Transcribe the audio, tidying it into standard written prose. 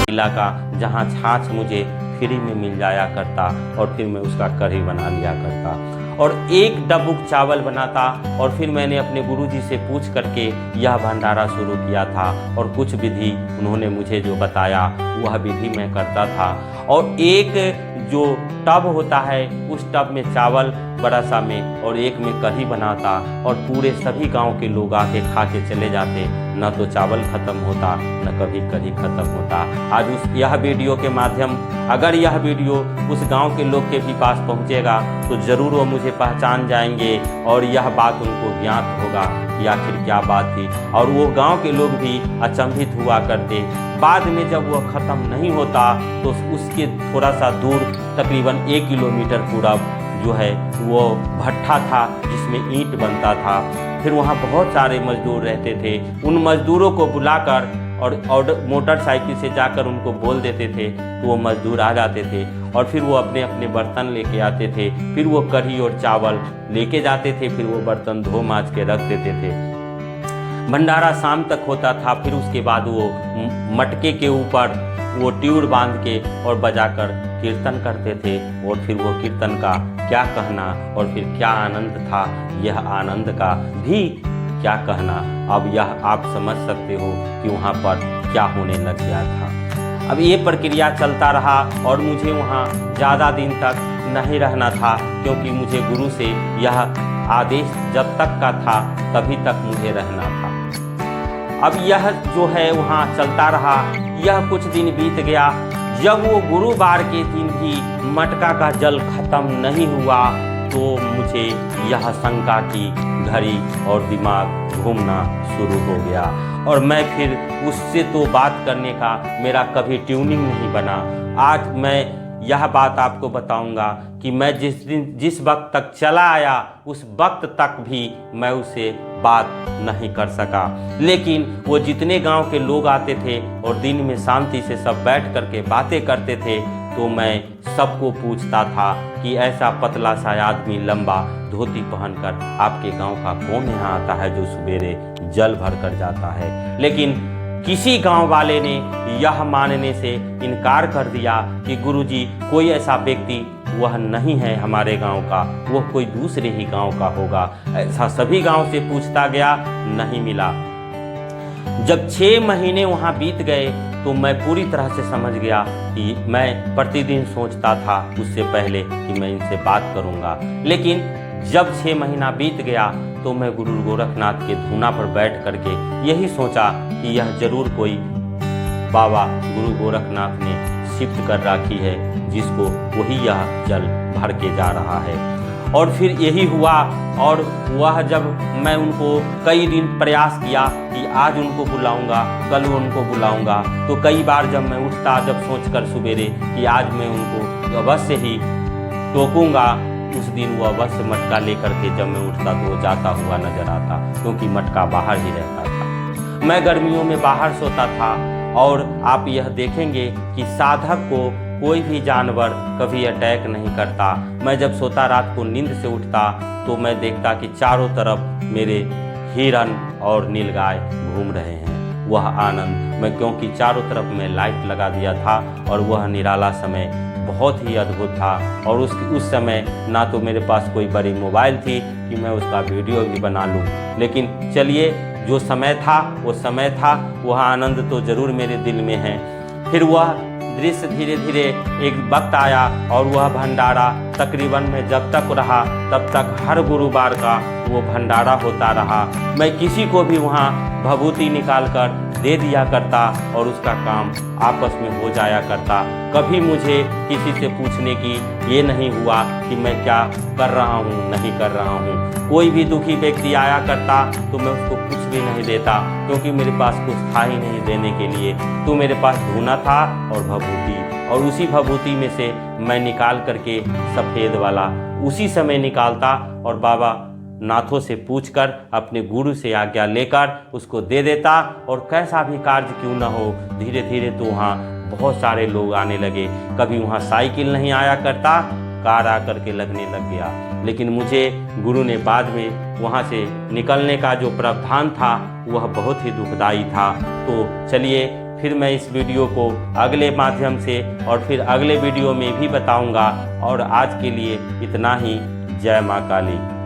इला का, जहाँ छाछ मुझे फ्री में मिल जाया करता और फिर मैं उसका कढ़ी बना लिया करता और एक डब्बुक चावल बनाता। और फिर मैंने अपने गुरुजी से पूछ करके यह भंडारा शुरू किया था और कुछ विधि उन्होंने मुझे जो बताया वह विधि मैं करता था। और एक जो टब होता है उस टब में चावल बड़ा सा में और एक में कढ़ी बनाता और पूरे सभी गांव के लोग आके खा के चले जाते। न तो चावल ख़त्म होता न कभी कढ़ी ख़त्म होता। आज यह वीडियो के माध्यम, अगर यह वीडियो उस गांव के लोग के भी पास पहुंचेगा तो ज़रूर वो मुझे पहचान जाएंगे और यह बात उनको ज्ञात होगा कि आखिर क्या बात थी। और वो गांव के लोग भी अचंभित हुआ करते। बाद में जब वह ख़त्म नहीं होता तो उसके थोड़ा सा दूर तकरीबन 1 किलोमीटर पूरा जो है वो भट्ठा था जिसमें ईंट बनता था। फिर वहाँ बहुत सारे मजदूर रहते थे। उन मजदूरों को बुलाकर और मोटरसाइकिल से जाकर उनको बोल देते थे तो वो मजदूर आ जाते थे और फिर वो अपने अपने बर्तन लेके आते थे। फिर वो कढ़ी और चावल लेके जाते थे। फिर वो बर्तन धो माँज के रख देते थे। भंडारा शाम तक होता था। फिर उसके बाद वो मटके के ऊपर वो ट्यूर बांध के और बजाकर कीर्तन करते थे। और फिर वो कीर्तन का क्या कहना और फिर क्या आनंद था, यह आनंद का भी क्या कहना। अब यह आप समझ सकते हो कि वहाँ पर क्या होने लग गया था। अब ये प्रक्रिया चलता रहा और मुझे वहाँ ज़्यादा दिन तक नहीं रहना था क्योंकि मुझे गुरु से यह आदेश जब तक का था तभी तक मुझे रहना था। अब यह जो है वहाँ चलता रहा। यह कुछ दिन बीत गया। जब वो गुरुवार के दिन भी मटका का जल खत्म नहीं हुआ तो मुझे यह शंका की घड़ी और दिमाग घूमना शुरू हो गया और मैं फिर उससे तो बात करने का मेरा कभी ट्यूनिंग नहीं बना। आज मैं यह बात आपको बताऊंगा कि मैं जिस वक्त तक चला आया उस वक्त तक भी मैं उससे बात नहीं कर सका। लेकिन वो जितने गांव के लोग आते थे और दिन में शांति से सब बैठ करके बातें करते थे तो मैं सबको पूछता था कि ऐसा पतला सा आदमी लंबा धोती पहनकर आपके गांव का कौन यहाँ आता है जो सवेरे जल भर कर जाता है। लेकिन किसी गांव वाले ने यह मानने से इनकार कर दिया कि गुरुजी कोई ऐसा व्यक्ति वह नहीं है हमारे गांव का, वह कोई दूसरे ही गांव का होगा। ऐसा सभी गांव से पूछता गया, नहीं मिला। जब 6 महीने वहां बीत गए तो मैं पूरी तरह से समझ गया कि मैं प्रतिदिन सोचता था उससे पहले कि मैं इनसे बात करूंगा। लेकिन जब 6 महीना बीत गया तो मैं गुरु गोरखनाथ के धूना पर बैठ करके यही सोचा कि यह जरूर कोई बाबा गुरु गोरखनाथ ने शिफ्ट कर रखी है जिसको वही यह जल भर के जा रहा है। और फिर यही हुआ। और वह जब मैं उनको कई दिन प्रयास किया कि आज उनको बुलाऊंगा, कल उनको बुलाऊंगा, तो कई बार जब मैं उठता जब सोचकर सवेरे कि आज मैं उनको अवश्य ही टोकूंगा, उस दिन वो अवश्य मटका लेकर के जब मैं उठता तो वो जाता हुआ नजर आता क्योंकि मटका बाहर ही रहता था। मैं गर्मियों में बाहर सोता था और आप यह देखेंगे कि साधक को कोई भी जानवर कभी अटैक नहीं करता। मैं जब सोता रात को नींद से उठता तो मैं देखता कि चारों तरफ मेरे हिरन और नीलगाय घूम रहे हैं। वह आनंद मैं क्योंकि चारों तरफ मैं लाइट लगा दिया था और वह निराला समय बहुत ही अद्भुत था। और उस समय ना तो मेरे पास कोई बड़ी मोबाइल थी कि मैं उसका वीडियो भी बना लूँ। लेकिन चलिए, जो समय था वो समय था, वह आनंद तो ज़रूर मेरे दिल में है। फिर वह दृश्य धीरे धीरे एक वक्त आया और वह भंडारा तकरीबन में जब तक रहा तब तक हर गुरुवार का वो भंडारा होता रहा। मैं किसी को भी वहाँ भभूति निकाल कर दे दिया करता और उसका काम आपस में हो जाया करता। कभी मुझे किसी से पूछने की ये नहीं हुआ कि मैं क्या कर रहा हूँ नहीं कर रहा हूँ। कोई भी दुखी व्यक्ति आया करता तो मैं उसको कुछ भी नहीं देता क्योंकि मेरे पास कुछ था ही नहीं देने के लिए। तो मेरे पास धूना था और भभूति, और उसी भभूति में से मैं निकाल करके सफ़ेद वाला उसी समय निकालता और बाबा नाथों से पूछकर अपने गुरु से आज्ञा लेकर उसको दे देता। और कैसा भी कार्य क्यों न हो, धीरे धीरे तो वहाँ बहुत सारे लोग आने लगे। कभी वहाँ साइकिल नहीं आया करता, कार आकर के लगने लग गया। लेकिन मुझे गुरु ने बाद में वहाँ से निकलने का जो प्रावधान था वह बहुत ही दुखदाई था। तो चलिए, फिर मैं इस वीडियो को अगले माध्यम से और फिर अगले वीडियो में भी बताऊंगा। और आज के लिए इतना ही। जय माँ काली।